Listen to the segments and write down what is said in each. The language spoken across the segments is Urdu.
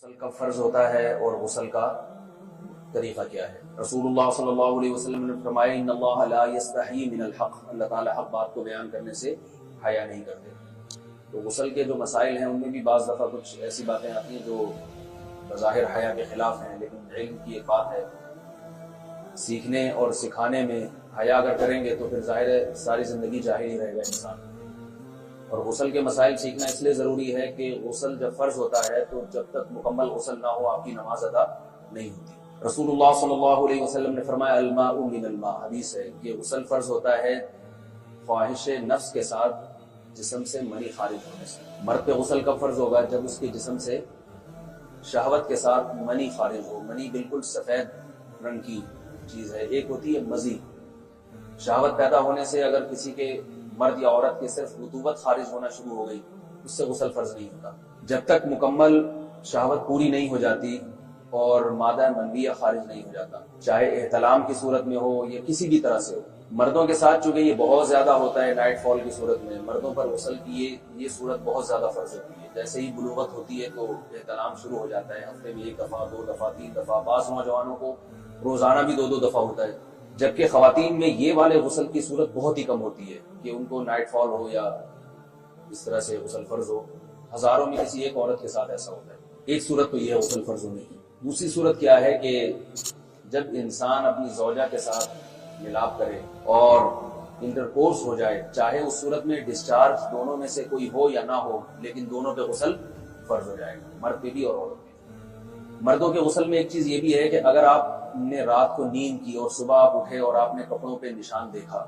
غسل کب فرض ہوتا ہے اور غسل کا طریقہ کیا ہے؟ رسول اللہ صلی اللہ علیہ وسلم نے فرمایا ان اللہ لا یستحیی من الحق، اللہ تعالیٰ حق بات کو بیان کرنے سے حیا نہیں کرتے۔ تو غسل کے جو مسائل ہیں ان میں بھی بعض دفعہ کچھ ایسی باتیں آتی ہیں جو بظاہر حیا کے خلاف ہیں، لیکن علم کی ایک بات ہے، سیکھنے اور سکھانے میں حیا اگر کریں گے تو پھر ظاہر ہے ساری زندگی جاہل ہی رہے گا انسان۔ اور غسل کے مسائل سیکھنا اس لیے ضروری ہے کہ غسل جب فرض ہوتا ہے تو جب تک مکمل غسل نہ ہو آپ کی نماز ادا نہیں ہوتی۔ رسول اللہ صلی اللہ علیہ وسلم نے فرمایا الماء من الماء، حدیث ہے کہ غسل فرض ہوتا ہے خواہش نفس کے ساتھ جسم سے منی خارج ہونے سے۔ مرد پہ غسل کب فرض ہوگا؟ جب اس کے جسم سے شہوت کے ساتھ منی خارج ہو۔ منی بالکل سفید رنگ کی چیز ہے، ایک ہوتی ہے مزی۔ شہوت پیدا ہونے سے اگر کسی کے مرد یا عورت کے صرف رطوبت خارج ہونا شروع ہو گئی اس سے غسل فرض نہیں ہوتا۔ جب تک مکمل شہوت پوری نہیں ہو جاتی اور مادہ منویہ خارج نہیں ہو جاتا، چاہے احتلام کی صورت میں ہو یا کسی بھی طرح سے ہو۔ مردوں کے ساتھ چونکہ یہ بہت زیادہ ہوتا ہے نائٹ فال کی صورت میں، مردوں پر غسل کی یہ صورت بہت زیادہ فرض ہوتی ہے۔ جیسے ہی بلوغت ہوتی ہے تو احتلام شروع ہو جاتا ہے، ہفتے میں 1 دفعہ 2 دفعہ 3 دفعہ، بعض نوجوانوں کو روزانہ بھی 2 دفعہ ہوتا ہے، جبکہ خواتین میں یہ والے غسل کی صورت بہت ہی کم ہوتی ہے کہ ان کو نائٹ فال ہو یا اس طرح سے غسل فرض ہو۔ ہزاروں میں کسی ایک عورت کے ساتھ ایسا ہوتا ہے۔ ایک صورت تو یہ ہے غسل فرض ہونے کی۔ دوسری صورت کیا ہے کہ جب انسان اپنی زوجہ کے ساتھ ملاپ کرے اور انٹرکورس ہو جائے، چاہے اس صورت میں ڈسچارج دونوں میں سے کوئی ہو یا نہ ہو، لیکن دونوں پہ غسل فرض ہو جائے گا، مرد پہ بھی اور عورت پہ۔ مردوں کے غسل میں ایک چیز یہ بھی ہے کہ اگر آپ نے رات کو نیند کی اور صبح آپ اٹھے اور آپ نے کپڑوں پہ نشان دیکھا،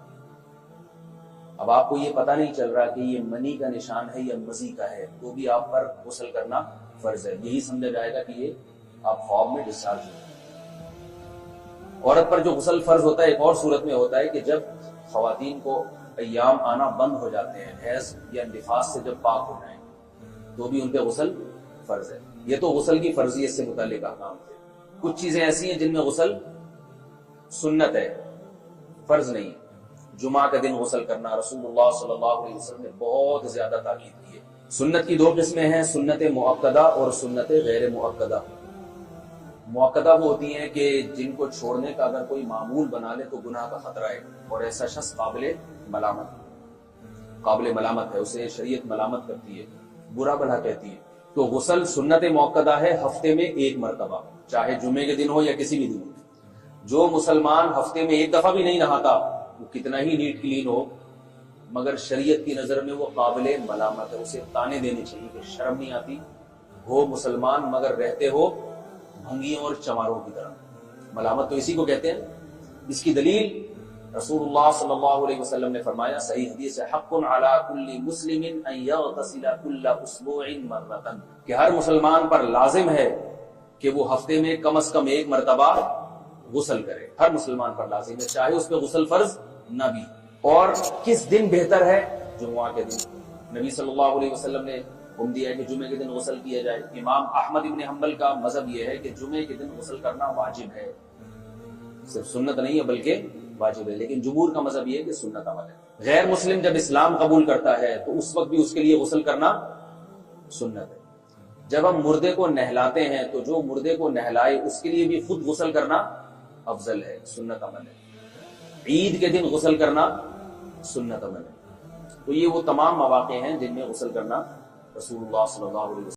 اب آپ کو یہ پتہ نہیں چل رہا کہ یہ منی کا نشان ہے یا مزی کا ہے، تو بھی آپ پر غسل کرنا فرض ہے۔ یہی سمجھا جائے گا کہ یہ آپ خواب میں ڈسچارج ہوئے۔ عورت پر جو غسل فرض ہوتا ہے ایک اور صورت میں ہوتا ہے کہ جب خواتین کو ایام آنا بند ہو جاتے ہیں، حیض یا نفاس سے جب پاک ہو جائیں تو بھی ان پہ غسل فرض ہے۔ یہ تو غسل کی فرضیت سے متعلق احکام تھے۔ کچھ چیزیں ایسی ہیں جن میں غسل سنت ہے، فرض نہیں۔ جمعہ کے دن غسل کرنا رسول اللہ صلی اللہ علیہ وسلم نے بہت زیادہ تاکید کی ہے۔ سنت کی 2 قسمیں ہیں، سنت مؤکدہ اور سنت غیر مؤکدہ۔ مؤکدہ وہ ہوتی ہیں کہ جن کو چھوڑنے کا اگر کوئی معمول بنا لے تو گناہ کا خطرہ ہے اور ایسا شخص قابل ملامت ہے، اسے شریعت ملامت کرتی ہے، برا بھلا کہتی ہے۔ تو غسل سنت مؤکدہ ہے ہفتے میں 1 مرتبہ، چاہے جمعے کے دن ہو یا کسی بھی دن ہو۔ جو مسلمان ہفتے میں 1 دفعہ بھی نہیں نہاتا، وہ کتنا ہی نیٹ کلین ہو، مگر شریعت کی نظر میں وہ قابل ملامت ہے، اسے تانے دینے چاہیے کہ شرم نہیں آتی، ہو مسلمان مگر رہتے ہو بھنگیوں اور چماروں کی طرح۔ ملامت تو اسی کو کہتے ہیں۔ اس کی دلیل رسول اللہ صلی اللہ علیہ وسلم نے فرمایا، صحیح حدیث ہے، حق علی کل مسلم ان یغتسل کل اسبوع مرۃ، کہ ہر مسلمان پر لازم ہے کہ وہ ہفتے میں کم از کم 1 مرتبہ غسل کرے۔ ہر مسلمان پر لازم ہے، چاہے اس پہ غسل فرض نہ بھی۔ اور کس دن بہتر ہے؟ جمعہ کے دن۔ نبی صلی اللہ علیہ وسلم نے حکم دیا ہے کہ جمعے کے دن غسل کیا جائے۔ امام احمد ابن حنبل کا مذہب یہ ہے کہ جمعے کے دن غسل کرنا واجب ہے، صرف سنت نہیں ہے بلکہ واجب ہے، لیکن جمہور کا مذہب یہ ہے کہ سنت عمل ہے۔ غیر مسلم جب اسلام قبول کرتا ہے تو اس وقت بھی اس کے لیے غسل کرنا سنت ہے۔ جب ہم مردے کو نہلاتے ہیں تو جو مردے کو نہلائے اس کے لیے بھی خود غسل کرنا افضل ہے، سنت عمل ہے۔ عید کے دن غسل کرنا سنت عمل ہے۔ تو یہ وہ تمام مواقع ہیں جن میں غسل کرنا رسول اللہ صلی اللہ علیہ وسلم